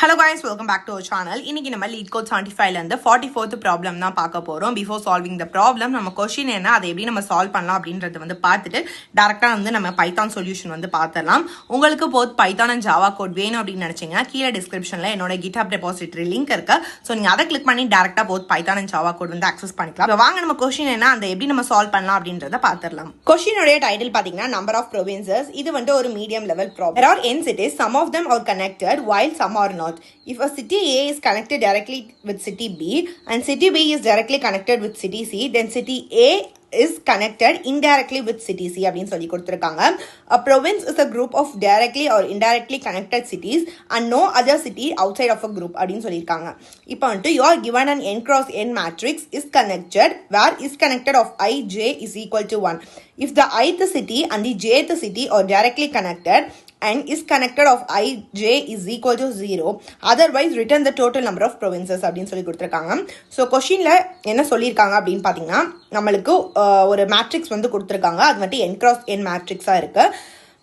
Hello guys, welcome back to our channel. இன்னைக்கு நம்ம LeetCode 75 ல இருந்து 44th ப்ராப்ளம் தான் பார்க்க போறோம். பிஃபோர் சால்விங் த ப்ராப்ளம் நம்ம क्वेश्चन என்ன அதை எப்படி நம்ம சால்வ் பண்ணலாம் அப்படின்றத வந்து பார்த்துட்டு டைரக்டா வந்து நம்ம பைத்தான் சொல்யூஷன் வந்து பார்த்துடலாம். உங்களுக்கு both Python and Java code வேணும் அப்படின்னு நினைச்சீங்கன்னா கீழே டிஸ்கிரிப்ஷன்ல என்னோட GitHub ரெபாசிட்டரி லிங்க் இருக்கு. ஸோ நீங்க அதை கிளிக் பண்ணி டைரக்டா both Python and Java code வந்து அக்சஸ் பண்ணிக்கலாம். வாங்க நம்ம क्वेश्चन என்ன அந்த எப்படி நம்ம சால்வ் பண்ணலாம் அப்படின்றத பார்த்துடலாம். क्वेश्चनோட டைட்டில் பாத்தீங்கன்னா நம்பர் ஆஃப் ப்ரொவின்சஸ். இது வந்து ஒரு medium level problem. There are n cities, some of them are connected while some are not. If a city A is connected directly with city B and city B is directly connected with city C, then city A is connected indirectly with city C அப்படின்னு சொல்லி கொடுத்திருக்காங்க. A province is a group of directly or indirectly connected cities and no other city outside of a group அப்படின்னு சொல்லியிருக்காங்க. இப்போ வந்துட்டு you are given an n cross n matrix is connected where is connected of I j is equal to 1. If the ith city and the jth city are directly connected and is connected of I j is equal to 0, otherwise return the total number of provinces அப்படின்னு சொல்லி கொடுத்துருக்காங்க. So கொஸ்டின்ல என்ன சொல்லியிருக்காங்க அப்படின்னு பார்த்தீங்கன்னா நம்மளுக்கு ஒரு மேட்ரிக்ஸ் வந்து கொடுத்துருக்காங்க. அது வந்துட்டு n cross n மேட்ரிக்ஸாக இருக்கு.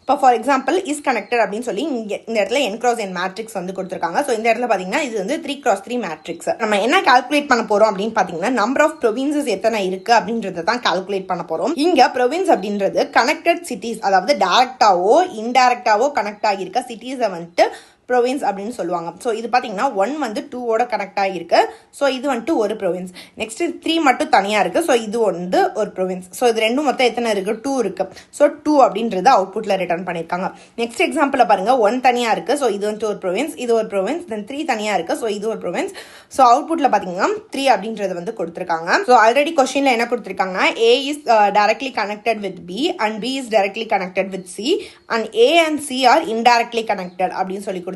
இப்போ ஃபார் எக்ஸாம்பிள் இஸ் கனெக்டட் அப்படின்னு சொல்லி இந்த இடத்துல n cross n மேட்ரிக்ஸ் வந்து கொடுத்துருக்காங்க. ஸோ இந்த இடத்துல பார்த்தீங்கன்னா இது வந்து 3 cross 3 மேட்ரிக்ஸ். நம்ம என்ன கால்குலேட் பண்ண போறோம் அப்படின்னு பார்த்தீங்கன்னா நம்பர் ஆஃப் ப்ரொவின்சஸ் எத்தனை இருக்கு அப்படின்றத தான் கால்குலேட் பண்ண போறோம். இங்க ப்ரொவின்ஸ் அப்படின்றது கனெக்டட் சிட்டிஸ், அதாவது டைரக்டாவோ இன்டைரக்டாவோ கனெக்ட் ஆகியிருக்க சிட்டிஸை வந்துட்டு ப்ரொவின்ஸ் அப்படின்னு சொல்லுவாங்க. ஸோ இது பார்த்தீங்கன்னா 1 வந்து 2ஓட கனெக்ட் ஆகிருக்கு. ஸோ இது வந்துட்டு ஒரு ப்ரொவின்ஸ். நெக்ஸ்ட் 3 மட்டும் தனியாக இருக்கு. ஸோ இது வந்து ஒரு ப்ரொவின்ஸ். ஸோ இது ரெண்டும் மொத்தம் எத்தனை இருக்கு? 2 இருக்கு. ஸோ 2 அப்படின்றது அவுட்புட்ல ரிட்டர்ன் பண்ணியிருக்காங்க. நெக்ஸ்ட் எக்ஸாம்பிள் பாருங்க, 1 தனியாக இருக்கு. ஸோ இது வந்துட்டு ஒரு ப்ரொவின்ஸ், இது ஒரு ப்ரொவின்ஸ். தென் 3 தனியாக இருக்கு. ஸோ இது ஒரு ப்ரொவின்ஸ். ஸோ அவுட்புட்ல பார்த்தீங்கன்னா 3 அப்படின்றது வந்து கொடுத்துருக்காங்க. ஸோ ஆல்ரெடி கொஸ்டின்ல என்ன கொடுத்துருக்காங்கன்னா A is directly connected with B and B is directly connected with C and A and C are indirectly connected அப்படின்னு சொல்லி கொடுத்துருக்காங்க.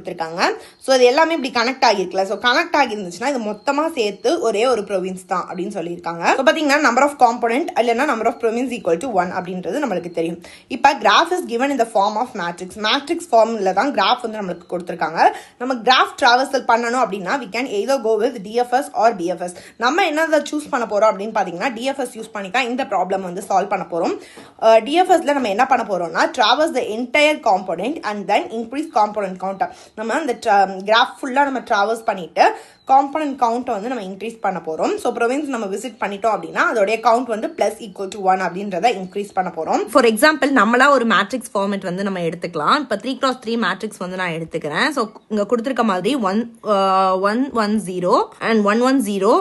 ஸோ இது எல்லாமே இப்படி கனெக்ட் ஆகிருக்கல. ஸோ கனெக்ட் ஆகிருந்துச்சுன்னா இது மொத்தமாக சேர்த்து ஒரே ஒரு ப்ரொவின்ஸ் தான் அப்படின்னு சொல்லியிருக்காங்க. ஸோ பார்த்தீங்கன்னா நம்பர் ஆஃப் காம்பனன்ட் இல்லைன்னா number of provinces equal to 1 அப்படின்றது நம்மளுக்கு தெரியும். இப்போ graph is given in the form of matrix. Matrix ஃபார்ம்ல தான் கிராஃப் வந்து நம்மளுக்கு கொடுத்துருக்காங்க. நம்ம கிராஃப் டிராவர்சல் பண்ணணும் அப்படின்னா we can either go with DFS or BFS. நம்ம என்னதை சூஸ் பண்ண போறோம் அப்படின்னு பார்த்தீங்கன்னா DFS யூஸ் பண்ணிக்கலாம். இந்த ப்ராப்ளம் வந்து சால்வ் பண்ண போறோம். DFSல நம்ம என்ன பண்ண போறோம்னா traverse the entire component and then increase component count. நம்ம அந்த கிராஃப் ஃபுல்லாக நம்ம ட்ராவர்ஸ் பண்ணிட்டு காம்பனன்ட் கவுண்ட்டை வந்து நம்ம இன்க்ரீஸ் பண்ண போகிறோம். ஸோ ப்ரொவின்ஸ் நம்ம விசிட் பண்ணிட்டோம் அப்படின்னா அதோடைய கவுண்ட் வந்து ப்ளஸ் ஈக்குவல் டு 1 அப்படின்றத இன்க்ரீஸ் பண்ண போகிறோம். ஃபார் எக்ஸாம்பிள் நம்மளா ஒரு மேட்ரிக்ஸ் ஃபார்மேட் வந்து நம்ம எடுத்துக்கலாம். இப்போ 3 cross 3 மேட்ரிக்ஸ் வந்து நான் எடுத்துக்கிறேன். ஸோ இங்கே கொடுத்துருக்க மாதிரி 110 அண்ட் 110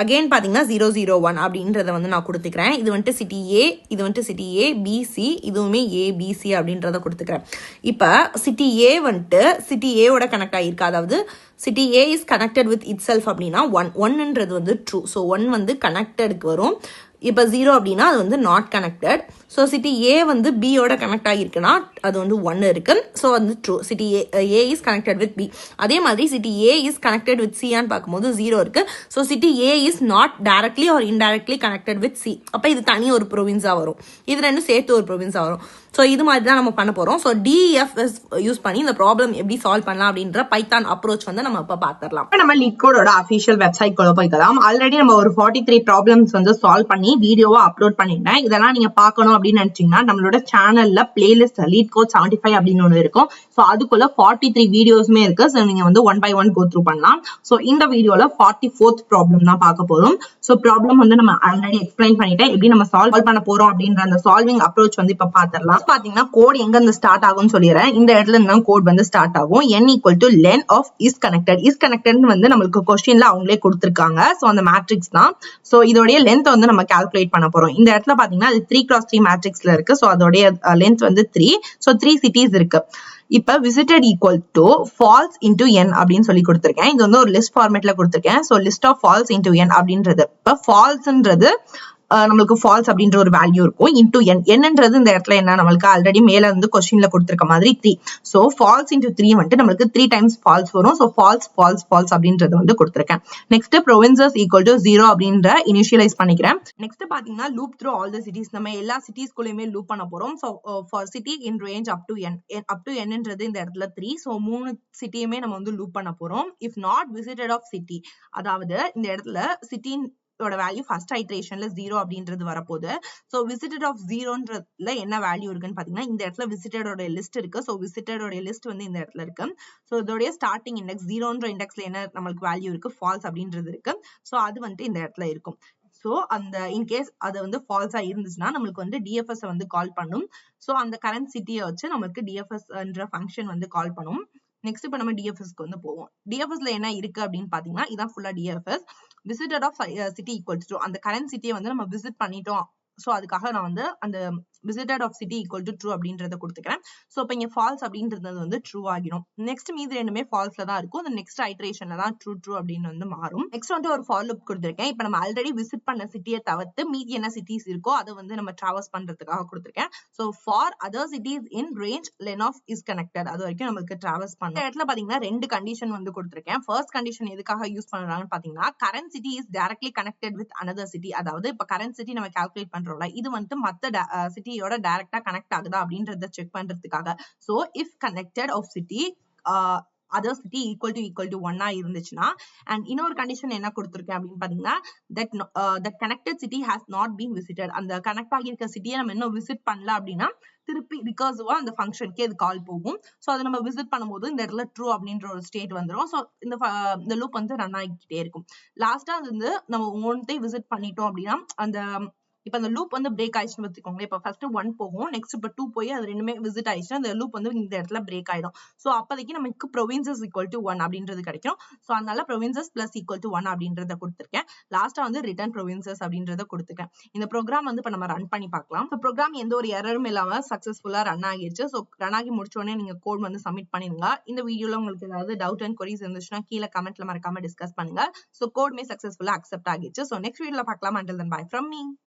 அகெயின் பார்த்தீங்கன்னா 001 அப்படின்றத வந்து நான் கொடுத்துக்கிறேன். இது வந்துட்டு சிட்டி ஏ, இது வந்துட்டு சிட்டி ஏ பிசி, இதுவுமே ஏபிசி அப்படின்றத கொடுத்துக்கிறேன். இப்போ சிட்டி ஏ வந்துட்டு சிட்டி ஏவோட கனெக்ட் ஆகிருக்கு. அதாவது city A is connected with it self அப்படின்னா 1ன்றது வந்து ட்ரூ. ஸோ 1 வந்து கனெக்டடுக்கு வரும். இப்போ 0 அப்படின்னா அது வந்து நாட் கனெக்டட். ஸோ சிட்டி ஏ வந்து பியோட கனெக்ட் ஆகிருக்குன்னா அது வந்து 1 இருக்கு. ஸோ வந்து true. City A is connected with B. அதே மாதிரி city A is connected with சியான்னு பார்க்கும்போது 0 இருக்கு. So city A is not directly or indirectly connected with C. அப்போ இது தனி ஒரு ப்ரொவின்ஸாக வரும். இது ரெண்டும் சேர்த்து ஒரு ப்ரொவின்ஸாக வரும். ஸோ இது மாதிரி தான் நம்ம பண்ண போகிறோம். ஸோ DFS யூஸ் பண்ணி இந்த ப்ராப்ளம் எப்படி சால்வ் பண்ணலாம் அப்படின்ற பைத்தான் அப்ரோச் வந்து நம்ம இப்போ பார்த்துடலாம். நம்ம LeetCodeோட அஃபிஷியல் வெப்சைட் குள்ள போய்க்கலாம். ஆல்ரெடி நம்ம ஒரு 43 ப்ராப்ளம்ஸ் வந்து சால்வ் பண்ணி வீடியோவா அப்லோட் பண்ணிட்டேன். இதெல்லாம் நீங்க பார்க்கணும் அப்படின்னு நினைச்சீங்கன்னா நம்மளோட சேனல்ல பிளேலிஸ்ட் LeetCode 75 அப்படின்னு ஒன்று இருக்கும். ஸோ அதுக்குள்ள 43 வீடியோஸுமே இருக்கு. ஸோ நீங்க வந்து 1 by 1 கோ த்ரூ பண்ணலாம். ஸோ இந்த வீடியோல 44th ப்ராப்ளம் தான் பார்க்க போறோம். ஸோ ப்ராப்ளம் வந்து நம்ம ஆல்ரெடி எக்ஸ்பிளைன் பண்ணிட்டேன். எப்படி நம்ம சால்வ் பண்ண போறோம் அப்படின்ற அந்த சால்விங் அப்ரோச் வந்து இப்ப பாத்திரலாம். பாத்தீங்கன்னா கோட் எங்க இருந்து ஸ்டார்ட் ஆகும்னு சொல்லிடுறேன். இந்த இடத்துல இருந்து கோட் வந்து ஸ்டார்ட் ஆகும். n equal to len of is connected. is connected வந்து நம்மளுக்கு क्वेश्चनல அவங்களே கொடுத்திருக்காங்க. சோ அந்த மேட்ரிக்ஸ் தான். சோ இதோட லென்த் வந்து நம்ம கால்குலேட் பண்ண போறோம். இந்த இடத்துல பாத்தீங்கன்னா அது 3 cross 3 மேட்ரிக்ஸ்ல இருக்கு. சோ அதோட லென்த் வந்து 3. சோ 3 சிட்டிஸ் இருக்கு. இப்ப visited equal to false into n அப்படின்னு சொல்லி கொடுத்திருக்கேன். இது வந்து ஒரு லிஸ்ட் ஃபார்மேட்ல கொடுத்திருக்கேன். So list of false into n அப்படின்றது இப்ப ஃபால்ஸ்ன்றது நம்மளுக்கு ஃபால்ஸ் அப்படின்ற ஒரு வேல்யூ இருக்கும். இன்டூ n என்னன்றது இந்த இடத்துல என்ன நம்மளுக்கு ஆல்ரெடி மேல இருந்து கொஸ்டின்ல கொடுத்திருக்க மாதிரி 3. சோ ஃபால்ஸ் இன்டூ 3 வந்துட்டு நம்மளுக்கு 3 டைம்ஸ் ஃபால்ஸ் வரும். சோ ஃபால்ஸ் ஃபால்ஸ் ஃபால்ஸ் அப்படின்றது வந்து கொடுத்திருக்கேன். நெக்ஸ்ட் ப்ரொவின்சஸ் ஈக்குவல் டு 0 அப்படின்ற இனிஷியலைஸ் பண்ணிக்கிறேன். நெக்ஸ்ட் பாத்தீங்கன்னா loop through all the cities. நம்ம எல்லா சிட்டிஸ்குள்ளயுமே லூப் பண்ண போறோம். So for city in range up to nன்றது இந்த இடத்துல 3. சோ 3 சிட்டியுமே நம்ம வந்து லூப் பண்ண போறோம். If not visited of city, அதாவது இந்த இடத்துல சிட்டி ஓட வேல்யூ ஃபர்ஸ்ட் ஐட்ரேஷன்ல 0 அப்படின்றது வரப்போகுது. ஸோ விசிட்டட் ஆஃப் 0ன்றதுல என்ன வேல்யூ இருக்குன்னு பாத்தீங்கன்னா இந்த இடத்துல விசிட்டடோட லிஸ்ட் இருக்கு. ஸோ விசிட்டடோட லிஸ்ட் வந்து இந்த இடத்துல இருக்கு. ஸோ இதோடைய ஸ்டார்டிங் இண்டெக்ஸ் 0ன்ற இண்டெக்ஸ்ல என்ன நம்மளுக்கு வேல்யூ இருக்கு, ஃபால்ஸ் அப்படின்றது இருக்கு. ஸோ அது வந்துட்டு இந்த இடத்துல இருக்கும். ஸோ அந்த இன்கேஸ் அது வந்து ஃபால்ஸா இருந்துச்சுன்னா நம்மளுக்கு வந்து டிஎஃப்எஸ் வந்து கால் பண்ணும். ஸோ அந்த கரண்ட் சிட்டியை வச்சு நம்மளுக்கு டிஎஃப்எஸ்ன்ற ஃபங்க்ஷன் வந்து கால் பண்ணும். நெக்ஸ்ட் இப்ப நம்ம டிஎஃப்எஸ்க்கு வந்து போவோம். டிஎஃப்எஸ்ல என்ன இருக்கு அப்படின்னு பாத்தீங்கன்னா இதான் ஃபுல்லா DFS. Visited of city equals to அந்த கரண்ட் சிட்டியை வந்து நம்ம விசிட் பண்ணிட்டோம். ஸோ அதுக்காக நான் வந்து அந்த visited of city equal to true அப்படின்றத கொடுத்துக்கிறேன். ஸோ இப்போ இங்க ஃபால்ஸ் அப்படின்றது வந்து ட்ரூ ஆகிடும். நெக்ஸ்ட் மீது ரெண்டுமே ஃபால்ஸ்ல தான் இருக்கும். அந்த நெக்ஸ்ட் ஐட்ரேஷன்ல தான் ட்ரூ அப்படின்னு வந்து மாறும். நெக்ஸ்ட் வந்து ஒரு ஃபார் லூப் கொடுத்துருக்கேன். இப்போ நம்ம ஆல்ரெடி விசிட் பண்ண சிட்டியை தவிர்த்து மீதி என்ன சிட்டிஸ் இருக்கோ அதை வந்து நம்ம டிராவல்ஸ் பண்றதுக்காக கொடுத்துருக்கேன். So for other cities in range len of is connected அது வரைக்கும் நமக்கு டிராவல்ஸ் பண்ணணும். இந்த இடத்துல பாத்தீங்கன்னா ரெண்டு கண்டிஷன் வந்து கொடுத்துருக்கேன். ஃபர்ஸ்ட் கண்டிஷன் எதுக்காக யூஸ் பண்றாங்கன்னு பாத்தீங்கன்னா current city is directly connected with another city. அதாவது இப்போ கரண்ட் சிட்டி நம்ம கால்குலேட் பண்றோம்ல இது வந்து மத்த சிட்டியோட டைரக்டா கனெக்ட் ஆகுதா அப்படின்றத செக் பண்றதுக்காக. So if connected of city other city equal to 1 இருந்துச்சுன்னா அண்ட் இன்னொரு கண்டிஷன் என்ன கொடுத்துருக்கேன் அப்படின்னு பாத்தீங்கன்னா that connected city has not been visited. அந்த கனெக்ட் ஆகியிருக்க சிட்டியை நம்ம இன்னும் விசிட் பண்ணல அப்படின்னா திருப்பி ரிகர்சிவா அந்த ஃபங்க்ஷனுக்கு இது கால் போகும். ஸோ அதை நம்ம விசிட் பண்ணும்போது இந்த இடத்துல ட்ரூ அப்படின்ற ஒரு ஸ்டேட் வந்துடும். ஸோ இந்த லூப் வந்து ரன் ஆகிக்கிட்டே இருக்கும். லாஸ்டா அது வந்து நம்ம ஒன்றையும் விசிட் பண்ணிட்டோம் அப்படின்னா அந்த இப்ப அந்த லூப் வந்து பிரேக் ஆயிடுச்சுன்னு வச்சுக்கோங்க. இப்ப ஃபர்ஸ்ட் 1 போகும், நெக்ஸ்ட் இப்ப 2 போய் அது ரெண்டுமே விசிட் ஆயிடுச்சுன்னா அந்த லூப் வந்து இந்த இடத்துல பிரேக் ஆயிடும். சோ அப்போதைக்கு நமக்கு ப்ரொவின்சஸ் ஈக்குவல் டு 1 அப்படின்றது கிடைக்கும். சோ அதனால ப்ரொவின்சஸ் பிளஸ் ஈக்குவல் டு 1 அப்படின்றத கொடுத்துருக்கேன். லாஸ்டா வந்து ரிட்டர்ன் ப்ரொவின்சஸ் அப்படின்றத கொடுத்துருக்கேன். இந்த ப்ரோக்ராம் வந்து இப்ப நம்ம ரன் பண்ணி பார்க்கலாம். ப்ரோக்ராம் எந்த ஒரு எரரும் இல்லாம சக்சஸ்ஃபுல்லா ரன் ஆகிடுச்சு. சோ ரன் ஆகி முடிச்ச உடனே நீங்க கோட் வந்து சப்மிட் பண்ணிருங்க. இந்த வீடியோல உங்களுக்கு ஏதாவது டவுட் அண்ட் கொரிஸ் இருந்துச்சுன்னா கீழே கமெண்ட்ல மறக்காம டிஸ்கஸ் பண்ணுங்க. சோ கோட் மே சக்சஸ்ஃபுல்லா அக்செப்ட் ஆகிடுச்சு. சோ நெக்ஸ்ட் வீடியோல பார்க்கலாம். until then bye from me.